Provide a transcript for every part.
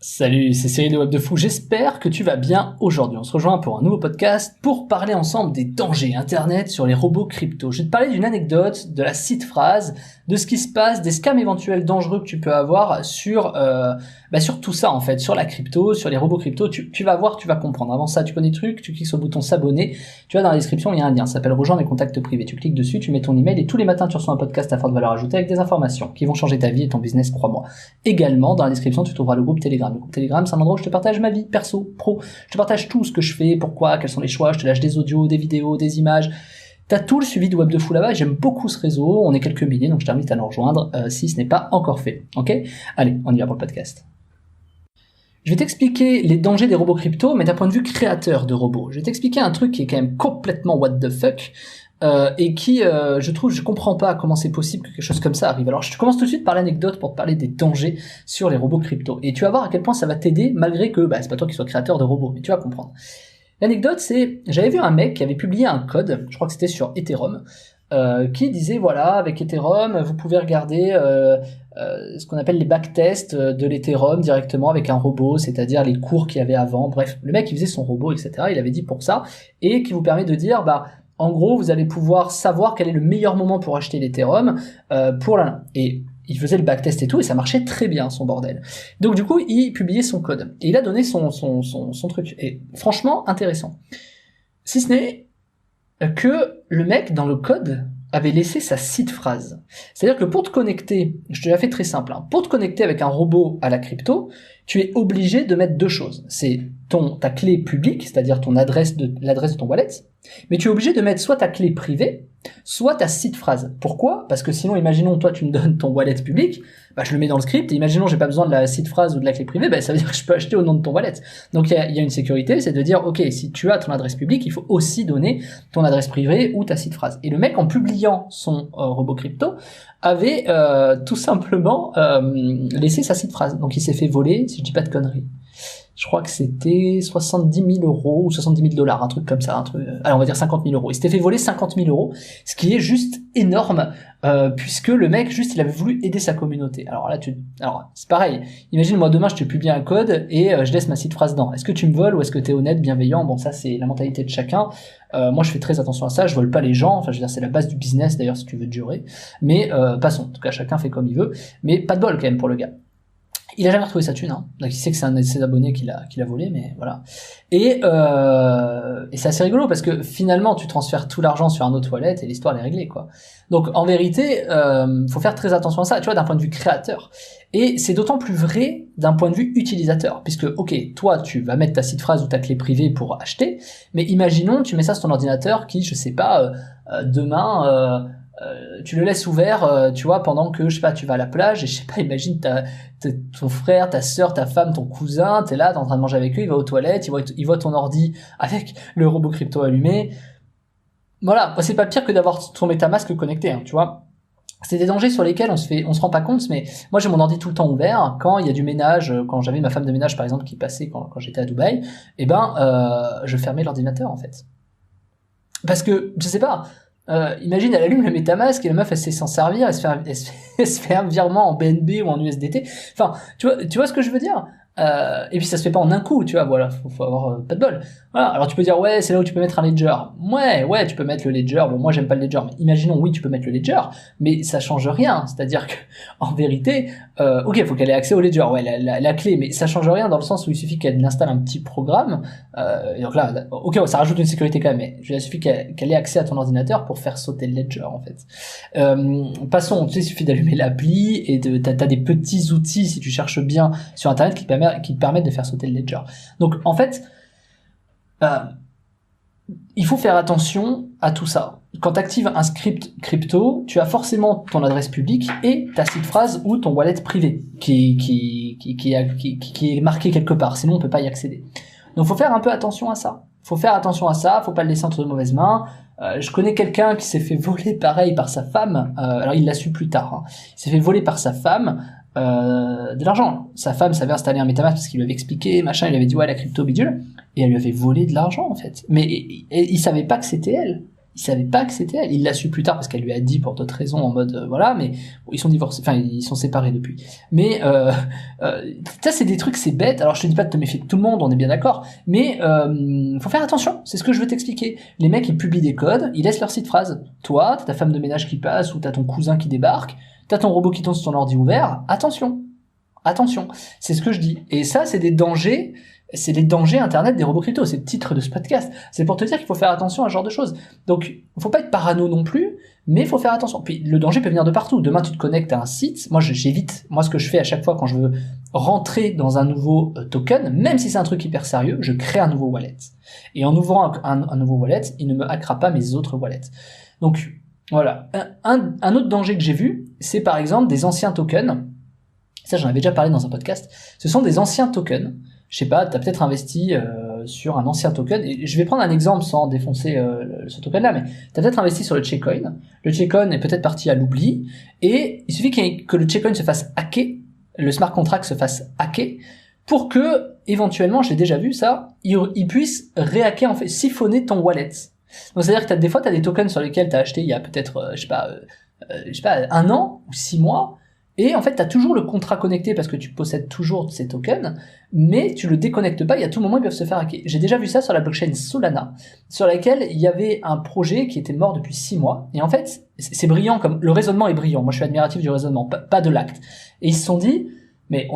Salut, c'est Cyril de Web de Fou, j'espère que tu vas bien aujourd'hui. On se rejoint pour un nouveau podcast pour parler ensemble des dangers Internet sur les robots crypto. Je vais te parler d'une anecdote, de la seed phrase, de ce qui se passe, des scams éventuels dangereux que tu peux avoir sur tout ça en fait, sur la crypto, sur les robots crypto. Tu vas voir, tu vas comprendre. Avant ça, tu connais le truc, tu cliques sur le bouton s'abonner. Tu vois dans la description, il y a un lien, ça s'appelle rejoindre mes contacts privés. Tu cliques dessus, tu mets ton email et tous les matins tu reçois un podcast à forte valeur ajoutée avec des informations qui vont changer ta vie et ton business, crois-moi. Également, dans la description, tu trouveras le groupe Telegram. Le groupe Telegram, c'est un endroit où je te partage ma vie perso, pro. Je te partage tout ce que je fais, pourquoi, quels sont les choix, je te lâche des audios, des vidéos, des images. T'as tout le suivi de Web de Fou là-bas, j'aime beaucoup ce réseau, on est quelques milliers, donc je t'invite à nous rejoindre si ce n'est pas encore fait. Ok ? Allez, on y va pour le podcast. Je vais t'expliquer les dangers des robots crypto, mais d'un point de vue créateur de robots. Je vais t'expliquer un truc qui est quand même complètement what the fuck, et qui, je comprends pas comment c'est possible que quelque chose comme ça arrive. Alors, je commence tout de suite par l'anecdote pour te parler des dangers sur les robots crypto. Et tu vas voir à quel point ça va t'aider, malgré que, c'est pas toi qui sois créateur de robots, mais tu vas comprendre. L'anecdote, c'est, j'avais vu un mec qui avait publié un code, je crois que c'était sur Ethereum, qui disait, voilà, avec Ethereum, vous pouvez regarder ce qu'on appelle les backtests de l'Ethereum directement avec un robot, c'est-à-dire les cours qu'il y avait avant. Bref, le mec, il faisait son robot, etc. Il avait dit pour ça, et qui vous permet de dire, en gros, vous allez pouvoir savoir quel est le meilleur moment pour acheter l'Ethereum et il faisait le backtest et tout, et ça marchait très bien, son bordel. Donc du coup, il publiait son code. Et il a donné son truc. Et franchement, intéressant. Si ce n'est que le mec, dans le code, avait laissé sa seed phrase. C'est-à-dire que pour te connecter, je te l'ai fait très simple, pour te connecter avec un robot à la crypto, tu es obligé de mettre deux choses. C'est ta clé publique, c'est-à-dire l'adresse de ton wallet, mais tu es obligé de mettre soit ta clé privée, soit ta seed phrase. Pourquoi ? Parce que sinon, imaginons, toi, tu me donnes ton wallet public, je le mets dans le script, et imaginons, j'ai pas besoin de la seed phrase ou de la clé privée, ça veut dire que je peux acheter au nom de ton wallet. Donc, il y a une sécurité, c'est de dire, ok, si tu as ton adresse publique, il faut aussi donner ton adresse privée ou ta seed phrase. Et le mec, en publiant son robot crypto, avait tout simplement laissé sa seed phrase. Donc, il s'est fait voler, si je dis pas de conneries. Je crois que c'était 70 000 euros ou 70 000 $, un truc comme ça, allez, on va dire 50 000 euros. Il s'était fait voler 50 000 euros, ce qui est juste énorme, puisque le mec, juste, il avait voulu aider sa communauté. Alors là, c'est pareil. Imagine, moi, demain, je te publie un code et je laisse ma seed phrase dedans. Est-ce que tu me voles ou est-ce que t'es honnête, bienveillant? Bon, ça, c'est la mentalité de chacun. Moi, je fais très attention à ça. Je vole pas les gens. Enfin, je veux dire, c'est la base du business, d'ailleurs, si tu veux durer. Mais, passons. En tout cas, chacun fait comme il veut. Mais pas de bol, quand même, pour le gars. Il a jamais retrouvé sa thune, Donc il sait que c'est un de ses abonnés qui l'a volé, mais voilà. Et c'est assez rigolo parce que finalement tu transfères tout l'argent sur un autre wallet et l'histoire est réglée, quoi. Donc en vérité, faut faire très attention à ça, tu vois, d'un point de vue créateur. Et c'est d'autant plus vrai d'un point de vue utilisateur, puisque ok, toi tu vas mettre ta seed phrase ou ta clé privée pour acheter, mais imaginons tu mets ça sur ton ordinateur qui, je sais pas, demain tu le laisses ouvert, tu vois, pendant que, je sais pas, tu vas à la plage, et je sais pas, imagine ton frère, ta sœur, ta femme, ton cousin, t'es là, t'es en train de manger avec eux, il va aux toilettes, il voit ton ordi avec le robot crypto allumé. Voilà, c'est pas pire que d'avoir ton MetaMask connecté, tu vois. C'est des dangers sur lesquels on se rend pas compte, mais moi j'ai mon ordi tout le temps ouvert. Quand il y a du ménage, quand j'avais ma femme de ménage par exemple qui passait quand j'étais à Dubaï, je fermais l'ordinateur en fait. Parce que, je sais pas, imagine, elle allume le MetaMask et la meuf, elle sait s'en servir, elle se fait un virement en BNB ou en USDT. Enfin, tu vois ce que je veux dire? Et puis ça se fait pas en un coup, tu vois, voilà, faut avoir pas de bol. Voilà, alors tu peux dire, ouais, c'est là où tu peux mettre un ledger. Ouais, tu peux mettre le ledger. Bon, moi, j'aime pas le ledger, mais imaginons, oui, tu peux mettre le ledger, mais ça change rien. C'est-à-dire que, en vérité, ok, faut qu'elle ait accès au ledger, ouais, la clé, mais ça change rien dans le sens où il suffit qu'elle installe un petit programme, et donc là, ok, ça rajoute une sécurité quand même, mais il suffit qu'elle ait accès à ton ordinateur pour faire sauter le ledger, en fait. Passons, tu sais, il suffit d'allumer l'appli, et t'as des petits outils, si tu cherches bien, sur Internet, qui te permettent de faire sauter le ledger. Donc, en fait, il faut faire attention à tout ça. Quand tu actives un script crypto, tu as forcément ton adresse publique et ta seed phrase ou ton wallet privé qui est marqué quelque part, sinon on peut pas y accéder. Donc faut faire un peu attention à ça. Faut pas le laisser entre de mauvaises mains. Je connais quelqu'un qui s'est fait voler pareil par sa femme, alors il l'a su plus tard, il s'est fait voler par sa femme de l'argent. Sa femme savait installer un MetaMask parce qu'il lui avait expliqué, machin, il avait dit ouais la crypto bidule, et elle lui avait volé de l'argent en fait. Mais il savait pas que c'était elle. il savait pas que c'était elle. Il l'a su plus tard parce qu'elle lui a dit pour d'autres raisons en mode voilà, mais ils sont divorcés, enfin ils sont séparés depuis. Mais ça c'est des trucs, c'est bête. Alors je te dis pas de te méfier de tout le monde, on est bien d'accord, mais faut faire attention. C'est ce que je veux t'expliquer. Les mecs ils publient des codes, ils laissent leur site phrase. Toi, t'as ta femme de ménage qui passe ou t'as ton cousin qui débarque, t'as ton robot qui tombe sur ton ordi ouvert. Attention, c'est ce que je dis. Et ça c'est des dangers. C'est les dangers internet des robots crypto, c'est le titre de ce podcast. C'est pour te dire qu'il faut faire attention à ce genre de choses. Donc, faut pas être parano non plus, mais il faut faire attention. Puis, le danger peut venir de partout. Demain, tu te connectes à un site. Moi, j'évite. Moi, ce que je fais à chaque fois quand je veux rentrer dans un nouveau token, même si c'est un truc hyper sérieux, je crée un nouveau wallet. Et en ouvrant un nouveau wallet, il ne me hackera pas mes autres wallets. Donc, voilà. Un autre danger que j'ai vu, c'est par exemple des anciens tokens. Ça, j'en avais déjà parlé dans un podcast. Ce sont des anciens tokens. Je sais pas, t'as peut-être investi sur un ancien token, et je vais prendre un exemple sans défoncer ce token-là, mais t'as peut-être investi sur le Checkcoin. Le Checkcoin est peut-être parti à l'oubli, et il suffit que le Checkcoin se fasse hacker, le smart contract se fasse hacker, pour que, éventuellement, j'ai déjà vu ça, il puisse réhacker, en fait, siphonner ton wallet. Donc c'est-à-dire que des fois, t'as des tokens sur lesquels t'as acheté il y a peut-être, je sais pas, 1 an ou 6 mois, et en fait, tu as toujours le contrat connecté parce que tu possèdes toujours ces tokens, mais tu le déconnectes pas, et à tout moment, ils peuvent se faire hacker. J'ai déjà vu ça sur la blockchain Solana, sur laquelle il y avait un projet qui était mort depuis 6 mois, et en fait, c'est brillant, comme le raisonnement est brillant. Moi, je suis admiratif du raisonnement, pas de l'acte. Et ils se sont dit, mais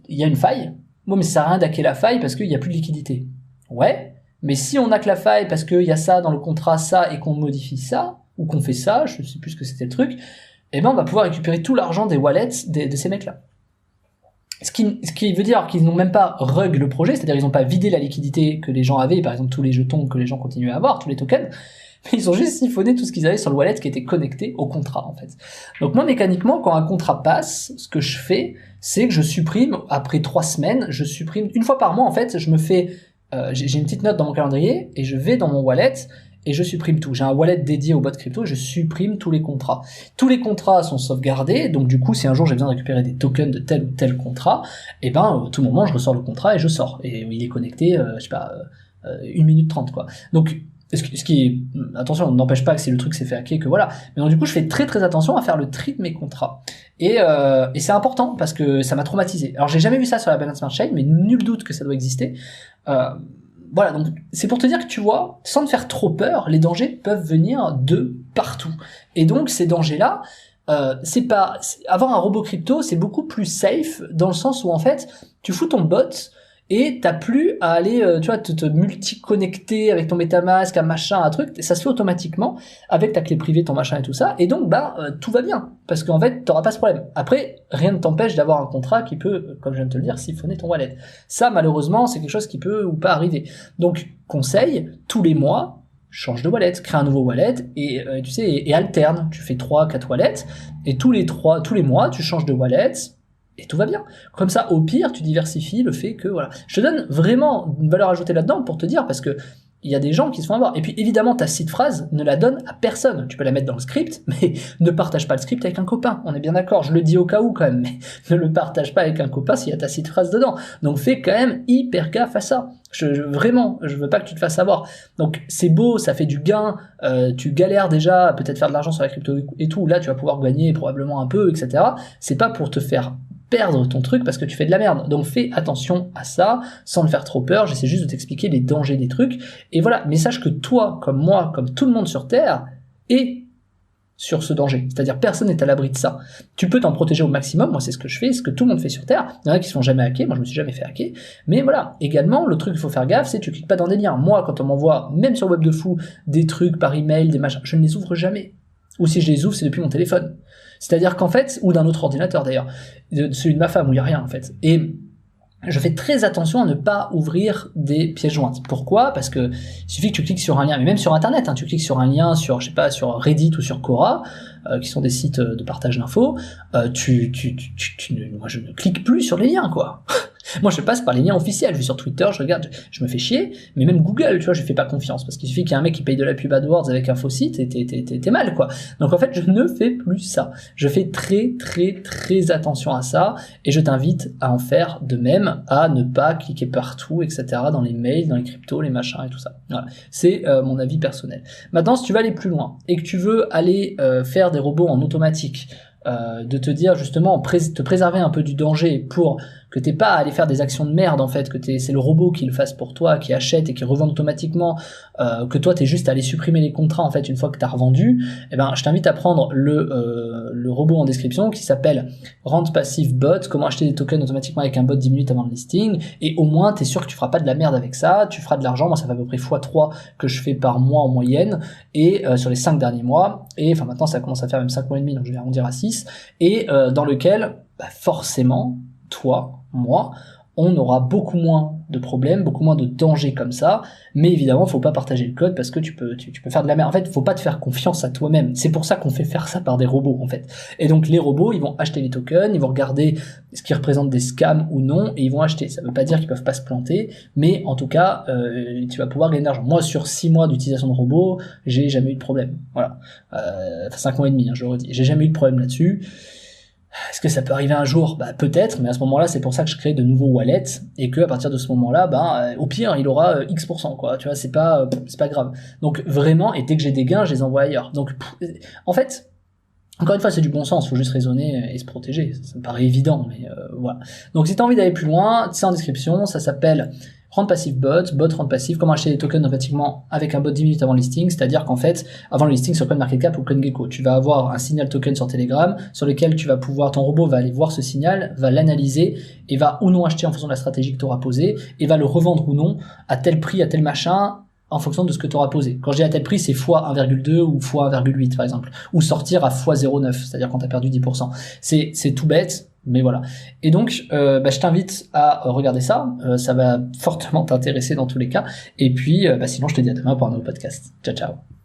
il y a une faille. Bon, mais ça sert à rien d'hacker la faille parce qu'il y a plus de liquidité. Ouais, mais si on hack la faille parce qu'il y a ça dans le contrat, ça, et qu'on modifie ça, ou qu'on fait ça, je sais plus ce que c'était le truc, eh ben on va pouvoir récupérer tout l'argent des wallets de ces mecs-là. Ce qui veut dire qu'ils n'ont même pas rug le projet, c'est-à-dire ils n'ont pas vidé la liquidité que les gens avaient, par exemple tous les jetons que les gens continuaient à avoir, tous les tokens, mais ils ont juste siphonné tout ce qu'ils avaient sur le wallet qui était connecté au contrat, en fait. Donc moi, mécaniquement, quand un contrat passe, ce que je fais, c'est que je supprime, après 3 semaines, je supprime, une fois par mois, en fait, je me fais, j'ai une petite note dans mon calendrier, et je vais dans mon wallet, et je supprime tout. J'ai un wallet dédié au bot crypto, je supprime tous les contrats. Tous les contrats sont sauvegardés, donc du coup, si un jour j'ai besoin de récupérer des tokens de tel ou tel contrat, et ben, à tout moment, je ressors le contrat et je sors. Et il est connecté, 1 minute 30, quoi. Donc, ce qui est, attention, on n'empêche pas que si le truc s'est fait hacker, que voilà. Mais donc du coup, je fais très très attention à faire le tri de mes contrats. Et c'est important parce que ça m'a traumatisé. Alors j'ai jamais vu ça sur la Binance Smart Chain, mais nul doute que ça doit exister. Voilà, donc c'est pour te dire que tu vois, sans te faire trop peur, les dangers peuvent venir de partout. Et donc ces dangers-là, avoir un robot crypto, c'est beaucoup plus safe dans le sens où en fait, tu fous ton bot et t'as plus à aller, tu vois, te multi-connecter avec ton MetaMask, un machin, un truc, ça se fait automatiquement avec ta clé privée, ton machin et tout ça, et donc tout va bien, parce qu'en fait, t'auras pas ce problème. Après, rien ne t'empêche d'avoir un contrat qui peut, comme je viens de te le dire, siphonner ton wallet. Ça, malheureusement, c'est quelque chose qui peut ou pas arriver. Donc, conseil, tous les mois, change de wallet, crée un nouveau wallet, et tu sais, et alterne. Tu fais 3-4 wallets, et tous les mois, tu changes de wallet, et tout va bien. Comme ça, au pire, tu diversifies le fait que, voilà. Je te donne vraiment une valeur ajoutée là-dedans pour te dire, parce que il y a des gens qui se font avoir. Et puis, évidemment, ta seed phrase ne la donne à personne. Tu peux la mettre dans le script, mais ne partage pas le script avec un copain. On est bien d'accord. Je le dis au cas où, quand même, mais ne le partage pas avec un copain s'il y a ta seed phrase dedans. Donc, fais quand même hyper gaffe à ça. Vraiment, je veux pas que tu te fasses avoir. Donc, c'est beau, ça fait du gain. Tu galères déjà à peut-être faire de l'argent sur la crypto et tout. Là, tu vas pouvoir gagner probablement un peu, etc. C'est pas pour te faire perdre ton truc parce que tu fais de la merde. Donc fais attention à ça, sans te faire trop peur. J'essaie juste de t'expliquer les dangers des trucs. Et voilà, mais sache que toi, comme moi, comme tout le monde sur Terre, est sur ce danger. C'est-à-dire personne n'est à l'abri de ça. Tu peux t'en protéger au maximum. Moi, c'est ce que je fais, ce que tout le monde fait sur Terre. Il y en a qui se font jamais hacker. Moi, je me suis jamais fait hacker. Mais voilà. Également, le truc qu'il faut faire gaffe, c'est que tu cliques pas dans des liens. Moi, quand on m'envoie, même sur Web de Fou, des trucs par email, des machins, je ne les ouvre jamais. Ou si je les ouvre, c'est depuis mon téléphone. C'est-à-dire qu'en fait, ou d'un autre ordinateur d'ailleurs, celui de ma femme où il y a rien en fait. Et je fais très attention à ne pas ouvrir des pièces jointes. Pourquoi ? Parce que il suffit que tu cliques sur un lien, mais même sur internet, hein, tu cliques sur un lien sur, je sais pas, sur Reddit ou sur Quora, qui sont des sites de partage d'infos, moi je ne clique plus sur les liens, quoi. Moi, je passe par les liens officiels. Je vais sur Twitter, je regarde, je me fais chier. Mais même Google, tu vois, je fais pas confiance. Parce qu'il suffit qu'il y ait un mec qui paye de la pub AdWords avec un faux site et t'es mal, quoi. Donc, en fait, je ne fais plus ça. Je fais très, très, très attention à ça. Et je t'invite à en faire de même, à ne pas cliquer partout, etc. dans les mails, dans les cryptos, les machins et tout ça. Voilà. C'est mon avis personnel. Maintenant, si tu veux aller plus loin et que tu veux aller faire des robots en automatique, de te dire justement te préserver un peu du danger pour que t'aies pas à aller faire des actions de merde en fait, c'est le robot qui le fasse pour toi, qui achète et qui revend automatiquement, que toi t'es juste à aller supprimer les contrats en fait une fois que t'as revendu, eh ben je t'invite à prendre le robot en description qui s'appelle Rent Passive Bot, comment acheter des tokens automatiquement avec un bot 10 minutes avant le listing, et au moins t'es sûr que tu feras pas de la merde avec ça, tu feras de l'argent. Moi ça fait à peu près x3 que je fais par mois en moyenne, et sur les 5 derniers mois, et enfin maintenant ça commence à faire même 5 mois et demi, donc je vais arrondir à 6, et dans lequel forcément toi, moi, on aura beaucoup moins de problèmes, beaucoup moins de dangers comme ça, mais évidemment, faut pas partager le code parce que tu peux faire de la merde. En fait, faut pas te faire confiance à toi-même. C'est pour ça qu'on fait faire ça par des robots, en fait. Et donc, les robots, ils vont acheter les tokens, ils vont regarder ce qui représente des scams ou non, et ils vont acheter. Ça veut pas dire qu'ils peuvent pas se planter, mais en tout cas, tu vas pouvoir gagner de l'argent. Moi, sur 6 mois d'utilisation de robots, j'ai jamais eu de problème. Voilà. 5 mois et demi, je le redis. J'ai jamais eu de problème là-dessus. Est-ce que ça peut arriver un jour? Bah peut-être, mais à ce moment-là, c'est pour ça que je crée de nouveaux wallets et que à partir de ce moment-là, au pire, il aura X%, quoi. Tu vois, c'est pas grave. Donc vraiment, et dès que j'ai des gains, je les envoie ailleurs. Donc en fait, encore une fois, c'est du bon sens, faut juste raisonner et se protéger. Ça me paraît évident, mais voilà. Donc si t'as envie d'aller plus loin, c'est en description, ça s'appelle Rent Passive Bot Rent Passive, comment acheter des tokens automatiquement avec un bot 10 minutes avant le listing, c'est-à-dire qu'en fait, avant le listing sur CoinMarketCap ou CoinGecko, tu vas avoir un signal token sur Telegram, sur lequel tu vas pouvoir, ton robot va aller voir ce signal, va l'analyser, et va ou non acheter en fonction de la stratégie que tu auras posée, et va le revendre ou non, à tel prix, à tel machin, en fonction de ce que tu auras posé. Quand je dis à tel prix, c'est x 1,2 ou x 1,8 par exemple, ou sortir à x 0,9, c'est-à-dire quand tu as perdu 10%. C'est tout bête, mais voilà. Et donc, je t'invite à regarder ça. Ça va fortement t'intéresser dans tous les cas. Et puis, sinon, je te dis à demain pour un nouveau podcast. Ciao, ciao.